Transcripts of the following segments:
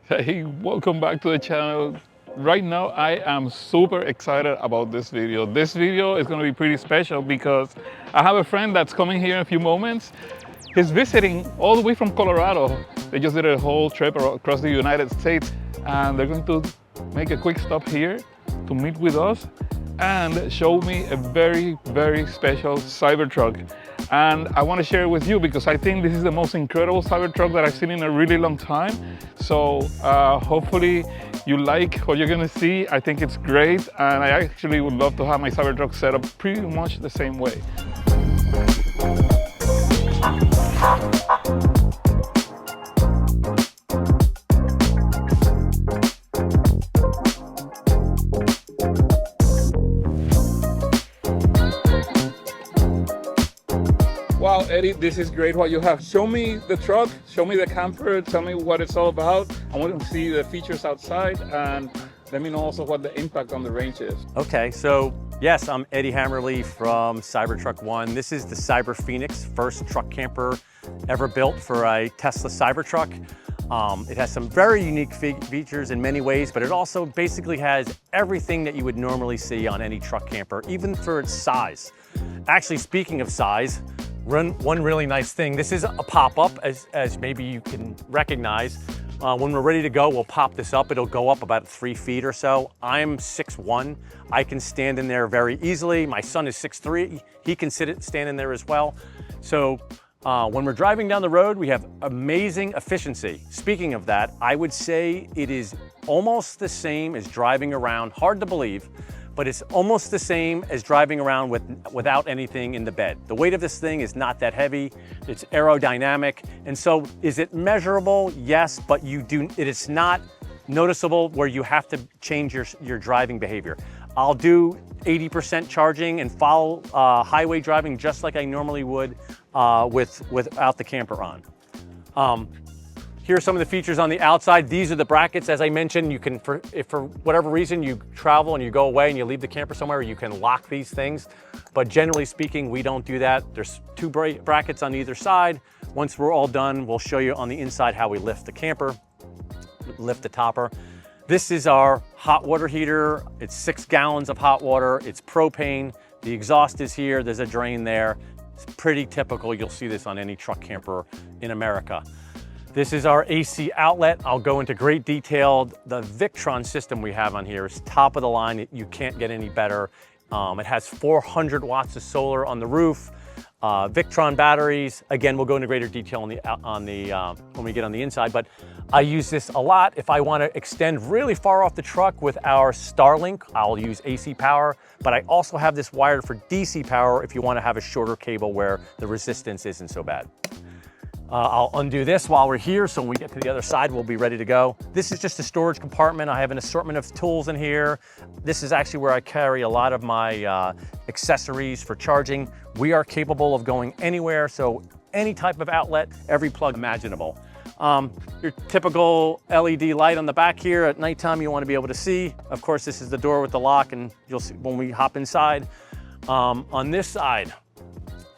Hey, welcome back to the channel. Right now, I am super excited about this video. This video is going to be pretty special because I have a friend that's coming here in a few moments. He's visiting all the way from Colorado. They just did a whole trip across the United States, and they're going to make a quick stop here to meet with us and show me a very, very special Cybertruck. And I want to share it with you because I think this is the most incredible Cybertruck that I've seen in a really long time. So hopefully you like what you're going to see. I think it's great, and I actually would love to have my Cybertruck set up pretty much the same way. Wow, Eddie, this is great what you have. Show me the truck, show me the camper, tell me what it's all about. I want to see the features outside, and let me know also what the impact on the range is. Okay, so yes, I'm Eddie Hammerly from Cybertruck One. This is the Cyber Phoenix, first truck camper ever built for a Tesla Cybertruck. It has some very unique features in many ways, but it also basically has everything that you would normally see on any truck camper, even for its size. Actually, speaking of size, one really nice thing, this is a pop-up, as maybe you can recognize. When we're ready to go, we'll pop this up. It'll go up about 3 feet or so. I'm 6'1". I can stand in there very easily. My son is 6'3". He can stand in there as well. So when we're driving down the road, we have amazing efficiency. Speaking of that, I would say it is almost the same as driving around, hard to believe, but it's almost the same as driving around without anything in the bed. The weight of this thing is not that heavy. It's aerodynamic. And so is it measurable? Yes, but it is not noticeable where you have to change your driving behavior. I'll do 80% charging and follow highway driving just like I normally would without the camper on. Here are some of the features on the outside. These are the brackets. As I mentioned, you can, if for whatever reason you travel and you go away and you leave the camper somewhere, you can lock these things. But generally speaking, we don't do that. There's 2 brackets on either side. Once we're all done, we'll show you on the inside how we lift the camper, lift the topper. This is our hot water heater. It's 6 gallons of hot water. It's propane. The exhaust is here. There's a drain there. It's pretty typical. You'll see this on any truck camper in America. This is our AC outlet. I'll go into great detail. The Victron system we have on here is top of the line. You can't get any better. It has 400 watts of solar on the roof, Victron batteries. Again, we'll go into greater detail when we get on the inside, but I use this a lot. If I want to extend really far off the truck with our Starlink, I'll use AC power, but I also have this wired for DC power if you want to have a shorter cable where the resistance isn't so bad. I'll undo this while we're here, so when we get to the other side, we'll be ready to go. This is just a storage compartment. I have an assortment of tools in here. This is actually where I carry a lot of my accessories for charging. We are capable of going anywhere, so any type of outlet, every plug imaginable. Your typical LED light on the back here. At nighttime, you want to be able to see. Of course, this is the door with the lock, and you'll see when we hop inside. On this side,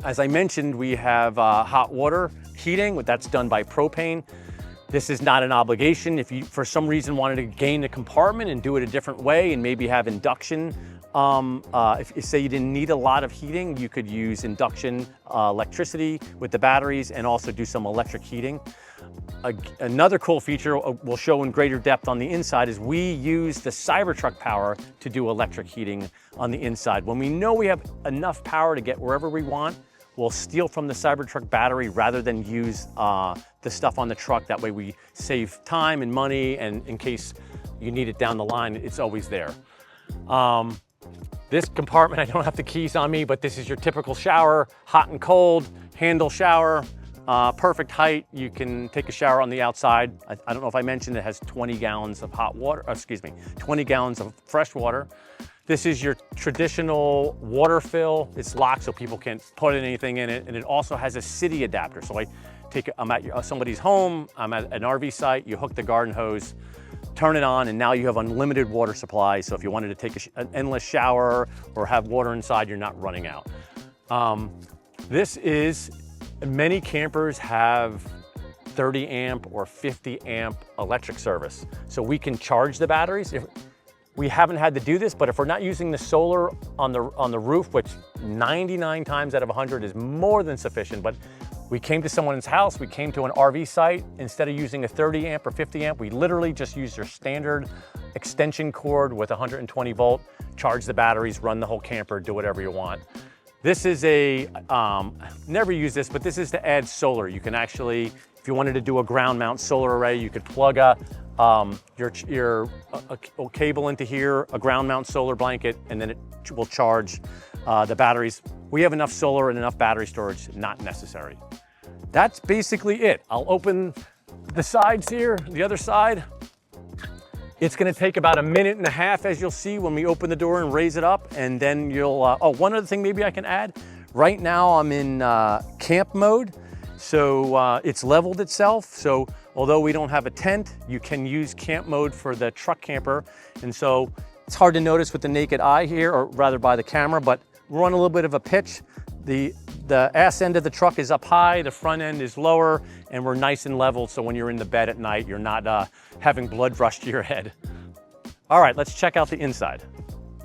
as I mentioned, we have hot water heating. That's done by propane. This is not an obligation. If you, for some reason, wanted to gain the compartment and do it a different way and maybe have induction, if say you didn't need a lot of heating, you could use induction electricity with the batteries and also do some electric heating. Another cool feature we'll show in greater depth on the inside is we use the Cybertruck power to do electric heating on the inside. When we know we have enough power to get wherever we want, we'll steal from the Cybertruck battery rather than use the stuff on the truck. That way we save time and money, and in case you need it down the line, it's always there. This compartment, I don't have the keys on me, but this is your typical shower, hot and cold, handle shower, perfect height. You can take a shower on the outside. I don't know if I mentioned it has 20 gallons of hot water, 20 gallons of fresh water. This is your traditional water fill. It's locked so people can't put anything in it. And it also has a city adapter. So I'm at somebody's home, I'm at an RV site, you hook the garden hose, turn it on, and now you have unlimited water supply. So if you wanted to take an endless shower or have water inside, you're not running out. Many campers have 30 amp or 50 amp electric service. So we can charge the batteries. We haven't had to do this, but if we're not using the solar on the roof, which 99 times out of 100 is more than sufficient, but we came to someone's house, we came to an RV site, instead of using a 30 amp or 50 amp, we literally just used your standard extension cord with 120 volt, charge the batteries, run the whole camper, do whatever you want. This is a, never use this, but this is to add solar. You can actually, if you wanted to do a ground mount solar array, you could plug a cable into here, a ground mount solar blanket, and then it will charge the batteries. We have enough solar and enough battery storage, not necessary. That's basically it. I'll open the sides here, the other side. It's gonna take about 1.5 minutes, as you'll see when we open the door and raise it up, and then you'll, oh, one other thing maybe I can add. Right now I'm in camp mode, so it's leveled itself. So although we don't have a tent, you can use camp mode for the truck camper. And so it's hard to notice with the naked eye here, or rather by the camera, but we're on a little bit of a pitch. The ass end of the truck is up high, the front end is lower, and we're nice and level, so when you're in the bed at night, you're not having blood rush to your head. All right, let's check out the inside.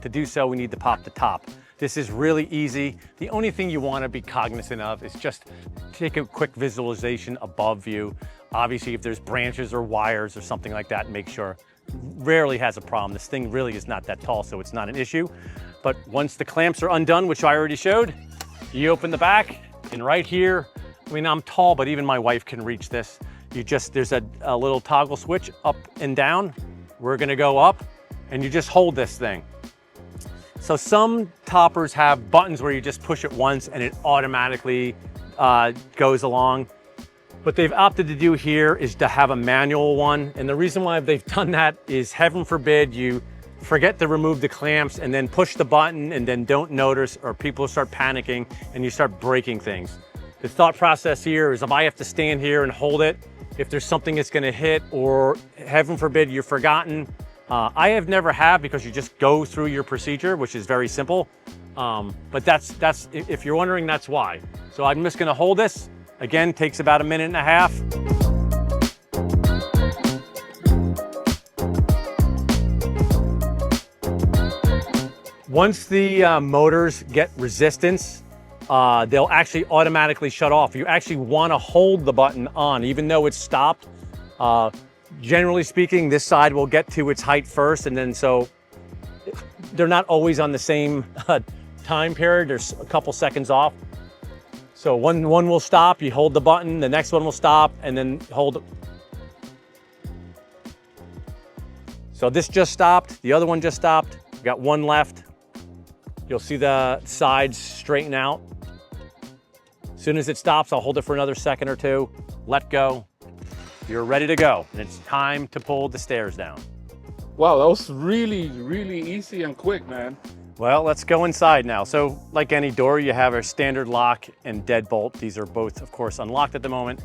To do so, we need to pop the top. This is really easy. The only thing you want to be cognizant of is just take a quick visualization above you. Obviously, if there's branches or wires or something like that, make sure. Rarely has a problem. This thing really is not that tall, so it's not an issue. But once the clamps are undone, which I already showed, you open the back, and right here, I mean, I'm tall, but even my wife can reach this. There's a little toggle switch up and down. We're gonna go up, and you just hold this thing. So some toppers have buttons where you just push it once and it automatically goes along. What they've opted to do here is to have a manual one. And the reason why they've done that is, heaven forbid, you forget to remove the clamps and then push the button and then don't notice, or people start panicking and you start breaking things. The thought process here is, if I have to stand here and hold it, if there's something it's gonna hit, or heaven forbid you've forgotten, I have never had, because you just go through your procedure, which is very simple. But that's, if you're wondering, that's why. So I'm just gonna hold this. Again, takes about 1.5 minutes. Once the motors get resistance, they'll actually automatically shut off. You actually want to hold the button on, even though it's stopped. Generally speaking, this side will get to its height first, and then so they're not always on the same time period. There's a couple seconds off. So one will stop, you hold the button, the next one will stop, and then hold. So this just stopped, the other one just stopped. We got one left. You'll see the sides straighten out. As soon as it stops, I'll hold it for another second or two, let go. You're ready to go, and it's time to pull the stairs down. Wow, that was really, really easy and quick, man. Well, let's go inside now. So like any door, you have a standard lock and deadbolt. These are both, of course, unlocked at the moment.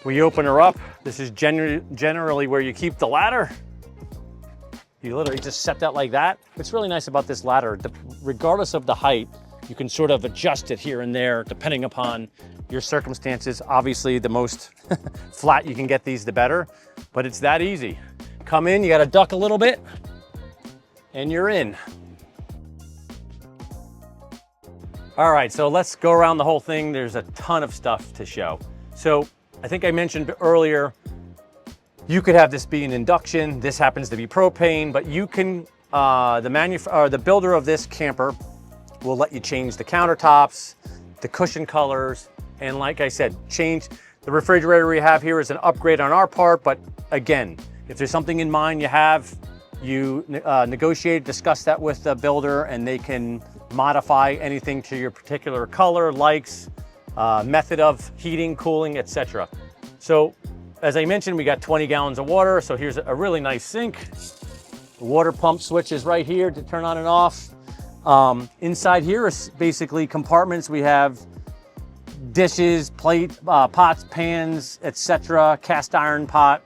We open her up. This is generally where you keep the ladder. You literally just set that like that. What's really nice about this ladder, regardless of the height, you can sort of adjust it here and there depending upon your circumstances. Obviously, the most flat you can get these, the better, but it's that easy. Come in, you gotta duck a little bit, and you're in. All right, so let's go around the whole thing. There's a ton of stuff to show. So I think I mentioned earlier, you could have this be an induction. This happens to be propane, but you can, the builder of this camper will let you change the countertops, the cushion colors, and like I said, change the refrigerator we have here is an upgrade on our part. But again, if there's something in mind you negotiate, discuss that with the builder, and they can modify anything to your particular color, likes, method of heating, cooling, etc. So as I mentioned, we got 20 gallons of water. So here's a really nice sink. The water pump switch is right here to turn on and off. Inside here is basically compartments. We have dishes, plate, pots, pans, etc. Cast iron pot.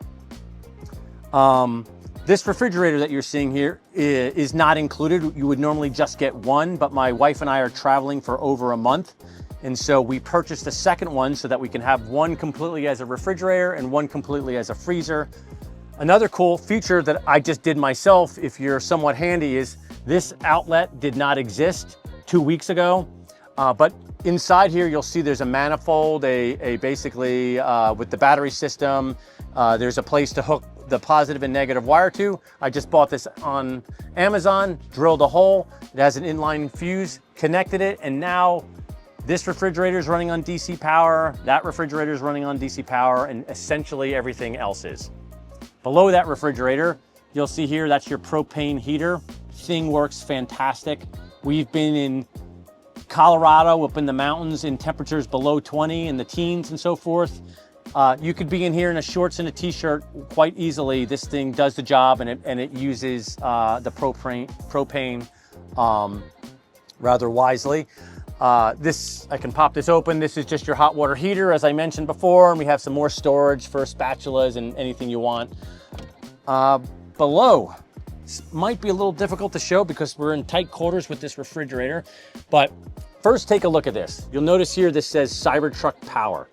This refrigerator that you're seeing here is not included. You would normally just get one, but my wife and I are traveling for over a month. And so we purchased a second one so that we can have one completely as a refrigerator and one completely as a freezer. Another cool feature that I just did myself, if you're somewhat handy, is this outlet did not exist 2 weeks ago, but inside here you'll see there's a manifold, basically with the battery system. There's a place to hook the positive and negative wire to. I just bought this on Amazon, drilled a hole. It has an inline fuse, connected it, and now this refrigerator is running on DC power, that refrigerator is running on DC power, and essentially everything else is. Below that refrigerator, you'll see here, that's your propane heater. Thing works fantastic. We've been in Colorado, up in the mountains, in temperatures below 20 in the teens and so forth. You could be in here in a shorts and a t-shirt quite easily. This thing does the job, and it uses the propane rather wisely. I can pop this open. This is just your hot water heater, as I mentioned before, and we have some more storage for spatulas and anything you want. Below, this might be a little difficult to show because we're in tight quarters with this refrigerator, but first take a look at this. You'll notice here this says Cybertruck Power.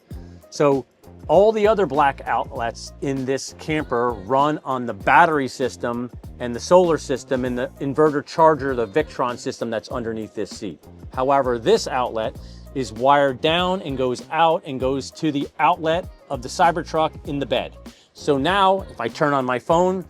So all the other black outlets in this camper run on the battery system and the solar system and the inverter charger, the Victron system that's underneath this seat. However, this outlet is wired down and goes out and goes to the outlet of the Cybertruck in the bed. So now if I turn on my phone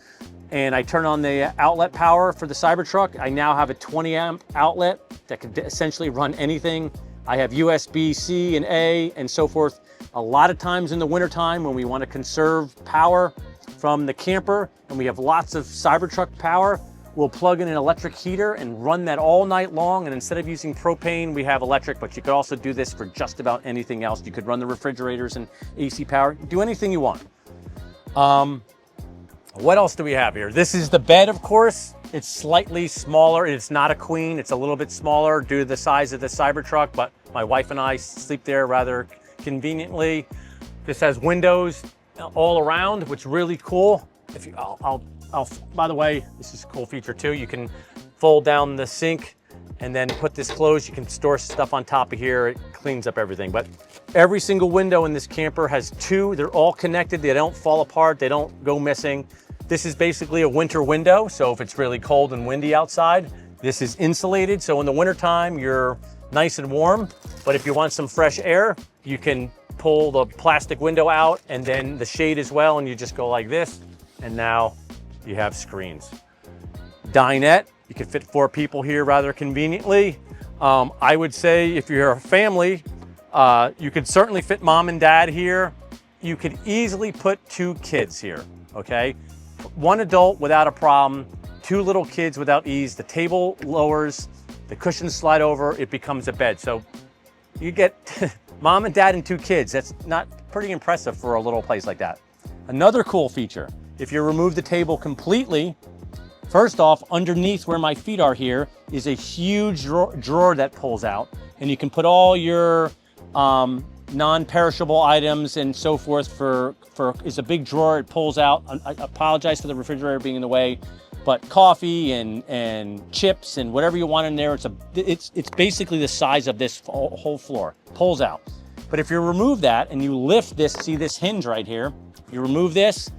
and I turn on the outlet power for the Cybertruck, I now have a 20 amp outlet that could essentially run anything. I have USB-C and A and so forth. A lot of times in the wintertime when we want to conserve power from the camper and we have lots of Cybertruck power, we'll plug in an electric heater and run that all night long. And instead of using propane, we have electric, but you could also do this for just about anything else. You could run the refrigerators and AC power, do anything you want. What else do we have here? This is the bed, of course. It's slightly smaller. It's not a queen. It's a little bit smaller due to the size of the Cybertruck, but my wife and I sleep there rather conveniently. This has windows all around, which is really cool. If you, by the way, this is a cool feature too. You can fold down the sink and then put this closed. You can store stuff on top of here. It cleans up everything. But every single window in this camper has two. They're all connected. They don't fall apart. They don't go missing. This is basically a winter window. So if it's really cold and windy outside, this is insulated. So in the wintertime, you're nice and warm. But if you want some fresh air, you can pull the plastic window out and then the shade as well. And you just go like this. And now you have screens. Dinette, you can fit 4 people here rather conveniently. I would say if you're a family, you could certainly fit mom and dad here. You could easily put 2 kids here, okay? 1 adult without a problem, 2 little kids without ease. The table lowers, the cushions slide over, it becomes a bed. So you get mom and dad and 2 kids. That's not pretty impressive for a little place like that. Another cool feature, if you remove the table completely, first off, underneath where my feet are here is a huge drawer that pulls out, and you can put all your non-perishable items and so forth it's a big drawer. It pulls out. I apologize for the refrigerator being in the way, but coffee and chips and whatever you want in there. It's basically the size of this whole floor. Pulls out. But if you remove that and you lift this, see this hinge right here, you remove this,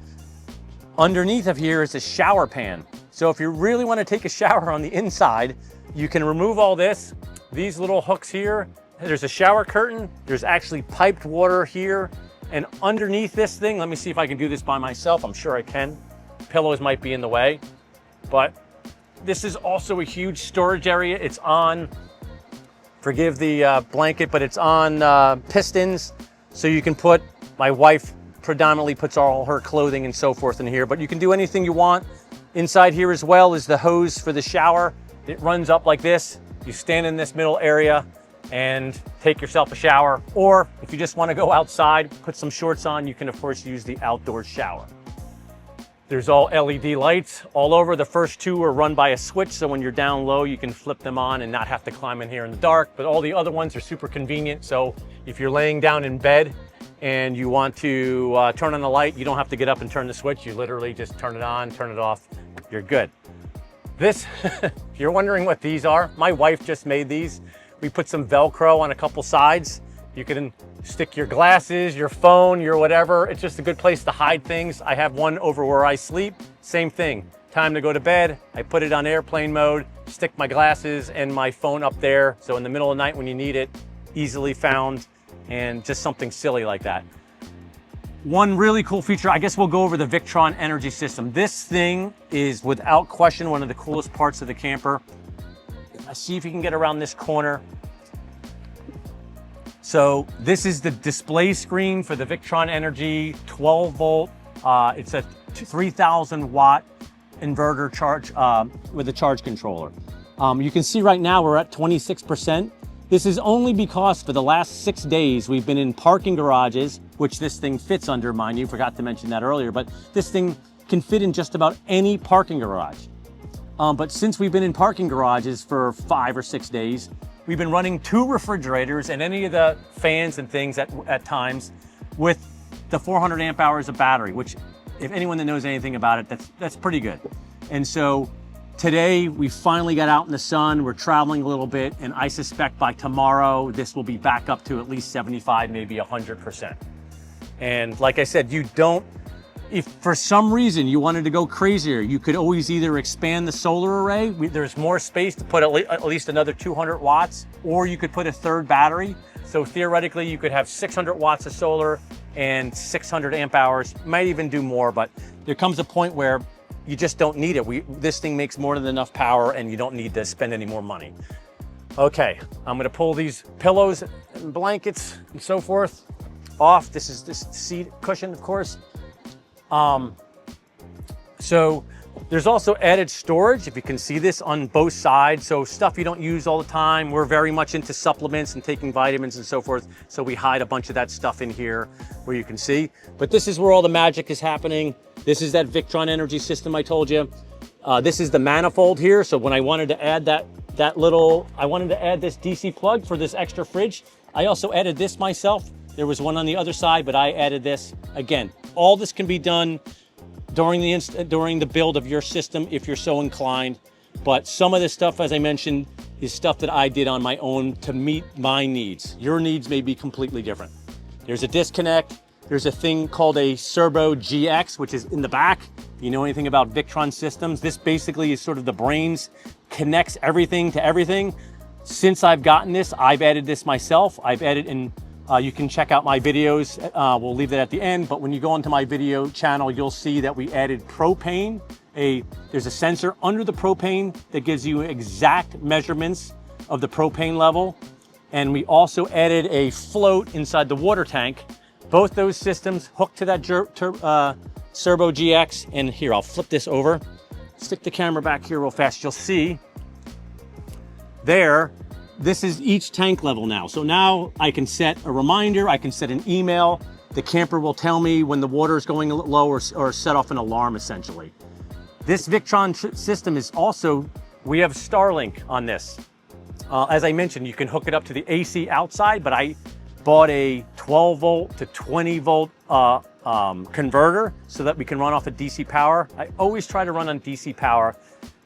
underneath of here is a shower pan. So if you really want to take a shower on the inside, you can remove all this. These little hooks here, there's a shower curtain. There's actually piped water here. And underneath this thing, let me see if I can do this by myself. I'm sure I can. Pillows might be in the way. But this is also a huge storage area. It's on, forgive the blanket, but it's on pistons. So you can put, my wife predominantly puts all her clothing and so forth in here, but you can do anything you want. Inside here as well is the hose for the shower. It runs up like this. You stand in this middle area and take yourself a shower. Or if you just want to go outside, put some shorts on, you can of course use the outdoor shower. There's all LED lights all over. The first 2 are run by a switch, so when you're down low, you can flip them on and not have to climb in here in the dark. But all the other ones are super convenient. So if you're laying down in bed and you want to turn on the light, you don't have to get up and turn the switch. You literally just turn it on, turn it off, you're good. This, if you're wondering what these are, my wife just made these. We put some Velcro on a couple sides. You can stick your glasses, your phone, your whatever. It's just a good place to hide things. I have one over where I sleep. Same thing. Time to go to bed. I put it on airplane mode, stick my glasses and my phone up there. So in the middle of the night when you need it, easily found, and just something silly like that. One really cool feature, I guess we'll go over the Victron energy system. This thing is without question one of the coolest parts of the camper. See if you can get around this corner. So this is the display screen for the Victron Energy 12 volt. It's a 3000 watt inverter charge with a charge controller. You can see right now we're at 26%. This is only because for the last 6 days we've been in parking garages, which this thing fits under, mind you, forgot to mention that earlier, but this thing can fit in just about any parking garage. But since we've been in parking garages for 5 or 6 days, we've been running 2 refrigerators and any of the fans and things at times with the 400 amp hours of battery, which if anyone that knows anything about it, that's pretty good. And so today we finally got out in the sun, we're traveling a little bit, and I suspect by tomorrow, this will be back up to at least 75, maybe 100%. And like I said, if for some reason you wanted to go crazier, you could always either expand the solar array. There's more space to put at least another 200 watts, or you could put a third battery. So theoretically, you could have 600 watts of solar and 600 amp hours, might even do more, but there comes a point where you just don't need it. This thing makes more than enough power and you don't need to spend any more money. Okay, I'm gonna pull these pillows and blankets and so forth off. This is this seat cushion, of course. So there's also added storage, if you can see this, on both sides. So stuff you don't use all the time. We're very much into supplements and taking vitamins and so forth. So we hide a bunch of that stuff in here where you can see. But this is where all the magic is happening. This is that Victron energy system I told you. This is the manifold here. So when I wanted to add I wanted to add this DC plug for this extra fridge. I also added this myself. There was one on the other side, but I added this. Again, all this can be done during the build of your system if you're so inclined. But some of this stuff, as I mentioned, is stuff that I did on my own to meet my needs. Your needs may be completely different. There's a disconnect. There's a thing called a Serbo GX, which is in the back. If you know anything about Victron systems, this basically is sort of the brains, connects everything to everything. Since I've gotten this, I've added this myself. I've added in, you can check out my videos. We'll leave that at the end, but when you go onto my video channel, you'll see that we added propane. There's a sensor under the propane that gives you exact measurements of the propane level. And we also added a float inside the water tank. Both those systems hooked to that Serbo GX. And here, I'll flip this over. Stick the camera back here real fast. You'll see there, this is each tank level now. So now I can set a reminder, I can set an email. The camper will tell me when the water is going low or set off an alarm essentially. This Victron system is also, we have Starlink on this. As I mentioned, you can hook it up to the AC outside, but I bought a 12 volt to 20 volt converter so that we can run off of DC power. I always try to run on DC power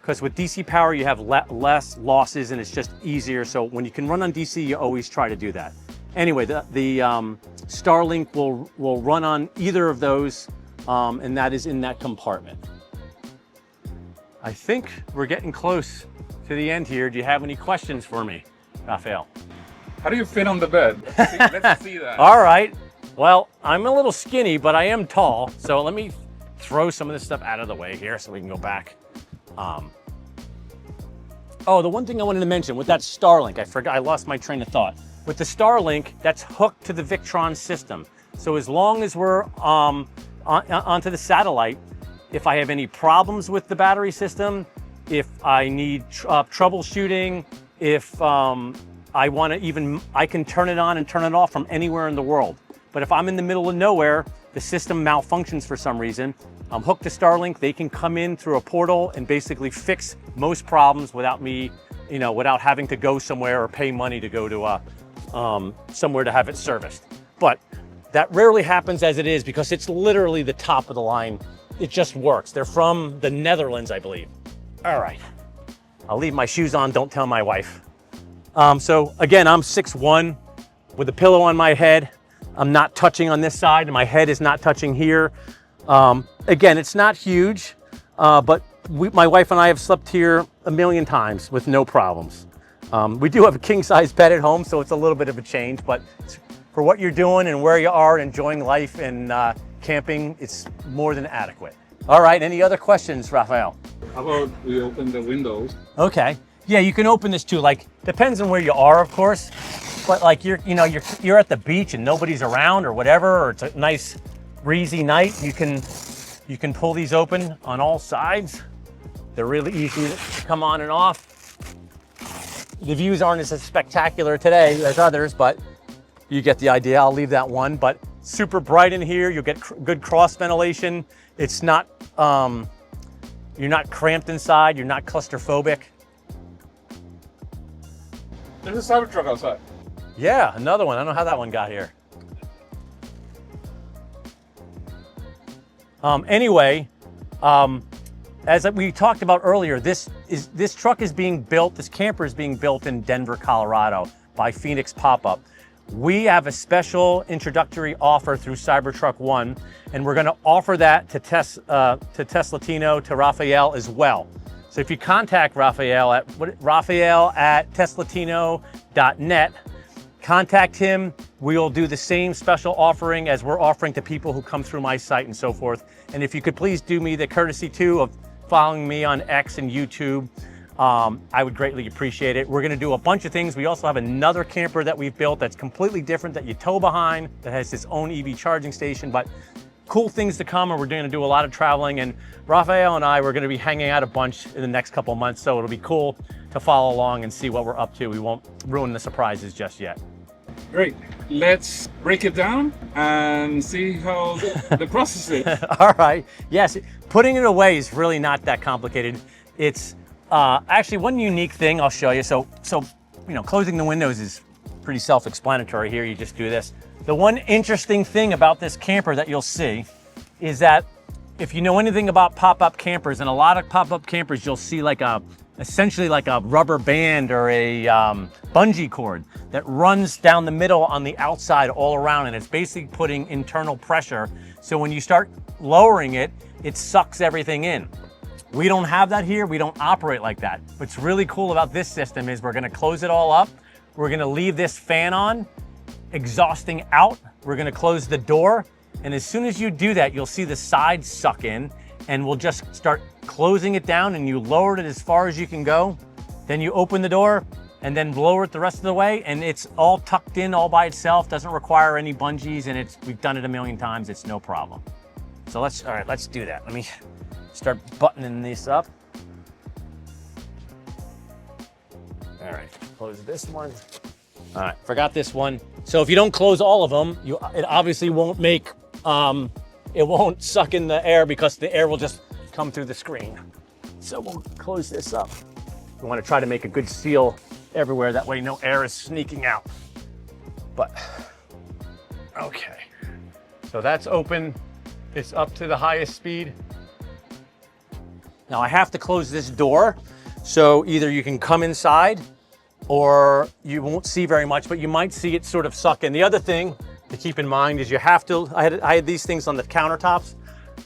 because with DC power, you have less losses and it's just easier. So when you can run on DC, you always try to do that. Anyway, the Starlink will run on either of those, and that is in that compartment. I think we're getting close to the end here. Do you have any questions for me, Raphael? How do you fit on the bed? Let's see that. All right. Well, I'm a little skinny, but I am tall. So let me throw some of this stuff out of the way here so we can go back. Oh, the one thing I wanted to mention with that Starlink, I forgot, I lost my train of thought. With the Starlink, that's hooked to the Victron system. So as long as we're onto the satellite, if I have any problems with the battery system, if I need troubleshooting, if I want to I can turn it on and turn it off from anywhere in the world. But if I'm in the middle of nowhere, the system malfunctions for some reason, I'm hooked to Starlink. They can come in through a portal and basically fix most problems without me, without having to go somewhere or pay money to go to somewhere to have it serviced. But that rarely happens as it is because it's literally the top of the line. It just works. They're from the Netherlands, I believe. All right, I'll leave my shoes on, don't tell my wife. So again, I'm 6'1" with a pillow on my head. I'm not touching on this side and my head is not touching here. Again, it's not huge, but my wife and I have slept here a million times with no problems. We do have a king size bed at home, so it's a little bit of a change, but for what you're doing and where you are enjoying life and camping, it's more than adequate. All right, any other questions, Raphael? How about we open the windows? Okay. Yeah, you can open this too. Like, depends on where you are, of course. But like you're at the beach and nobody's around or whatever, or it's a nice breezy night, you can pull these open on all sides. They're really easy to come on and off. The views aren't as spectacular today as others, but you get the idea. I'll leave that one, but super bright in here. You'll get good cross ventilation. It's not, you're not cramped inside. You're not claustrophobic. There's a Cybertruck outside. Yeah, another one. I don't know how that one got here. Anyway, as we talked about earlier, this truck is being built, this camper is being built in Denver, Colorado by Phoenix Pop-Up. We have a special introductory offer through Cybertruck One, and we're going to offer that to Teslatino, to Raphael as well. So if you contact Raphael at teslatino.net, contact him. We'll do the same special offering as we're offering to people who come through my site and so forth. And if you could please do me the courtesy too of following me on X and YouTube, I would greatly appreciate it. We're gonna do a bunch of things. We also have another camper that we've built that's completely different that you tow behind, that has its own EV charging station, but cool things to come, and we're gonna do a lot of traveling. And Raphael and I, we're gonna be hanging out a bunch in the next couple of months, so it'll be cool to follow along and see what we're up to. We won't ruin the surprises just yet. Great. Let's break it down and see how the process is. All right. Yes, putting it away is really not that complicated. It's actually one unique thing I'll show you. So closing the windows is pretty self-explanatory here. You just do this. The one interesting thing about this camper that you'll see is that if you know anything about pop-up campers, and a lot of pop-up campers, you'll see essentially like a rubber band or a bungee cord that runs down the middle on the outside all around, and it's basically putting internal pressure. So when you start lowering it, it sucks everything in. We don't have that here. We don't operate like that. What's really cool about this system is we're gonna close it all up. We're gonna leave this fan on, exhausting out. We're gonna close the door. And as soon as you do that, you'll see the sides suck in, and we'll just start closing it down, and you lower it as far as you can go. Then you open the door and then lower it the rest of the way, and it's all tucked in all by itself. Doesn't require any bungees, and we've done it a million times. It's no problem. So all right, let's do that. Let me start buttoning this up. All right, close this one. All right, forgot this one. So if you don't close all of them, it obviously won't make, it won't suck in the air, because the air will just come through the screen. So we'll close this up. We want to try to make a good seal everywhere. That way no air is sneaking out. But, okay. So that's open. It's up to the highest speed. Now I have to close this door. So either you can come inside or you won't see very much, but you might see it sort of suck in. The other thing to keep in mind is you have to, I had these things on the countertops.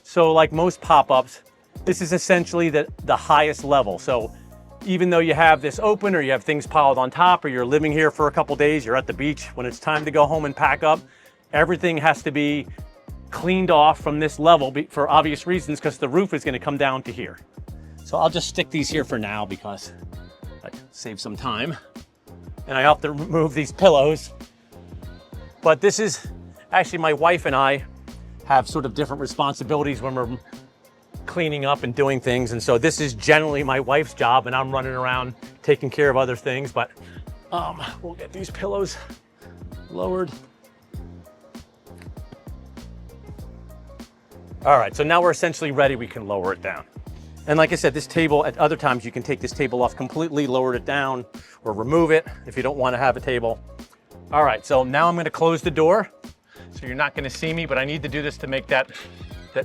So like most pop-ups, this is essentially the highest level. So even though you have this open, or you have things piled on top, or you're living here for a couple days, you're at the beach, when it's time to go home and pack up, everything has to be cleaned off from this level for obvious reasons, because the roof is gonna come down to here. So I'll just stick these here for now because I save some time. And I have to remove these pillows. But this is, actually my wife and I have sort of different responsibilities when we're cleaning up and doing things. And so this is generally my wife's job, and I'm running around taking care of other things. But we'll get these pillows lowered. All right, so now we're essentially ready. We can lower it down. And like I said, this table, at other times you can take this table off completely, lower it down, or remove it if you don't want to have a table. All right, so now I'm gonna close the door. So you're not gonna see me, but I need to do this to make that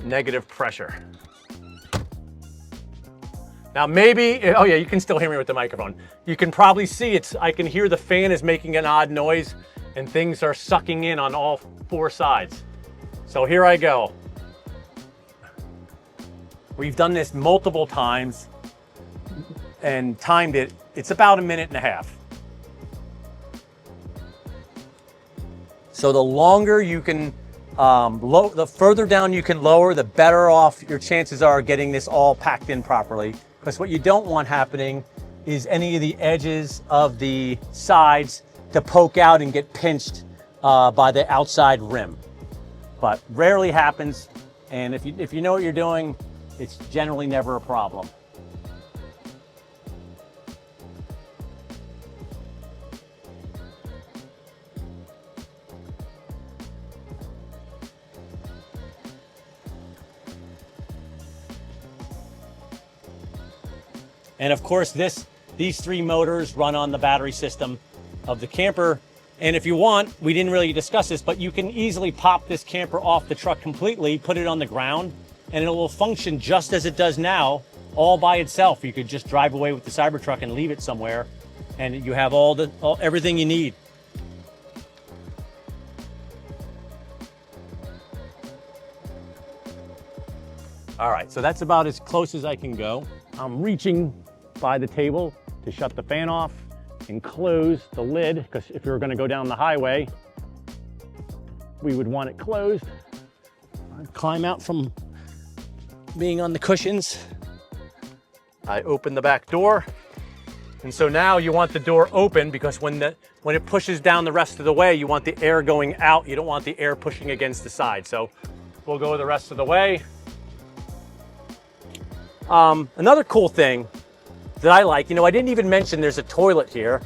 negative pressure. Now maybe, oh yeah, you can still hear me with the microphone. You can probably see I can hear the fan is making an odd noise and things are sucking in on all 4 sides. So here I go. We've done this multiple times and timed it. It's about 1.5 minutes. So the longer you can, the further down you can lower, the better off your chances are getting this all packed in properly. Because what you don't want happening is any of the edges of the sides to poke out and get pinched by the outside rim. But rarely happens, and if you know what you're doing, it's generally never a problem. And of course, these 3 motors run on the battery system of the camper. And if you want, we didn't really discuss this, but you can easily pop this camper off the truck completely, put it on the ground, and it will function just as it does now, all by itself. You could just drive away with the Cybertruck and leave it somewhere, and you have everything you need. All right, so that's about as close as I can go. I'm reaching by the table to shut the fan off and close the lid, because if you're gonna go down the highway, we would want it closed. I climb out from being on the cushions. I open the back door. And so now you want the door open, because when it pushes down the rest of the way, you want the air going out. You don't want the air pushing against the side. So we'll go the rest of the way. Another cool thing that I like, I didn't even mention there's a toilet here.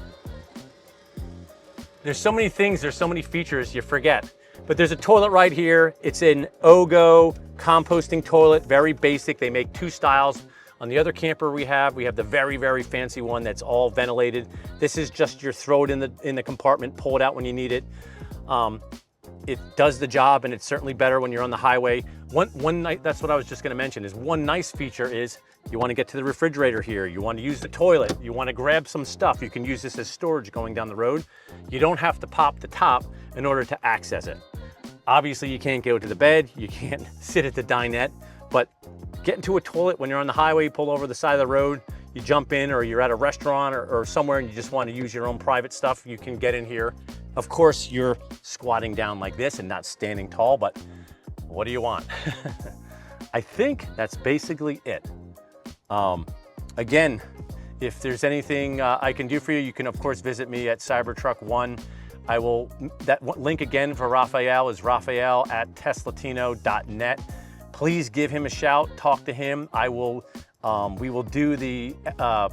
There's so many things, there's so many features you forget. But there's a toilet right here. It's an OGO composting toilet, very basic. They make 2 styles. On the other camper we have the very, very fancy one that's all ventilated. This is just your throw it in the compartment, pull it out when you need it. It does the job, and it's certainly better when you're on the highway. That's what I was just gonna mention, is one nice feature is you wanna get to the refrigerator here, you wanna use the toilet, you wanna grab some stuff, you can use this as storage going down the road. You don't have to pop the top in order to access it. Obviously, you can't go to the bed, you can't sit at the dinette, but get into a toilet when you're on the highway, you pull over the side of the road, you jump in, or you're at a restaurant or somewhere and you just wanna use your own private stuff, you can get in here. Of course, you're squatting down like this and not standing tall, but what do you want? I think that's basically it. Again, if there's anything I can do for you, you can of course visit me at Cybertruck 1. That link again for Raphael is raphael@teslatino.net. Please give him a shout, talk to him. We will do the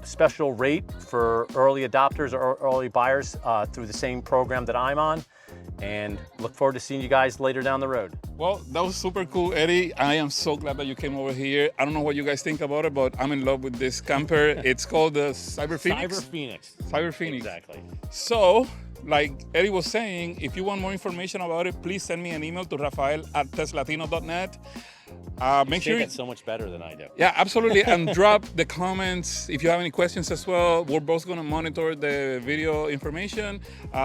special rate for early adopters or early buyers through the same program that I'm on, and look forward to seeing you guys later down the road. Well, that was super cool, Eddie. I am so glad that you came over here. I don't know what you guys think about it, but I'm in love with this camper. It's called the Cyber Phoenix. Cyber Phoenix. Exactly. So, like Eddie was saying, if you want more information about it, please send me an email to rafael@teslatino.net. Make sure it's so much better than I do. Yeah, absolutely. And drop the comments if you have any questions as well. We're both going to monitor the video information,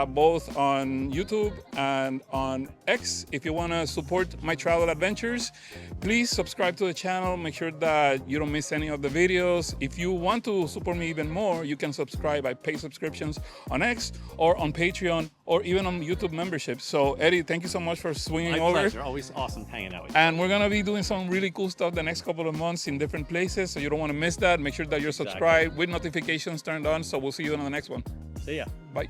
both on YouTube and on X. If you want to support my travel adventures, please subscribe to the channel. Make sure that you don't miss any of the videos. If you want to support me even more, you can subscribe by paid subscriptions on X or on Patreon or even on YouTube membership. So Eddie, thank you so much for swinging over. My pleasure. Always awesome hanging out with you. And we're going to be doing some really cool stuff the next couple of months in different places, so you don't want to miss that. Make sure that you're subscribed with notifications turned on. So we'll see you on the next one. See ya. Bye.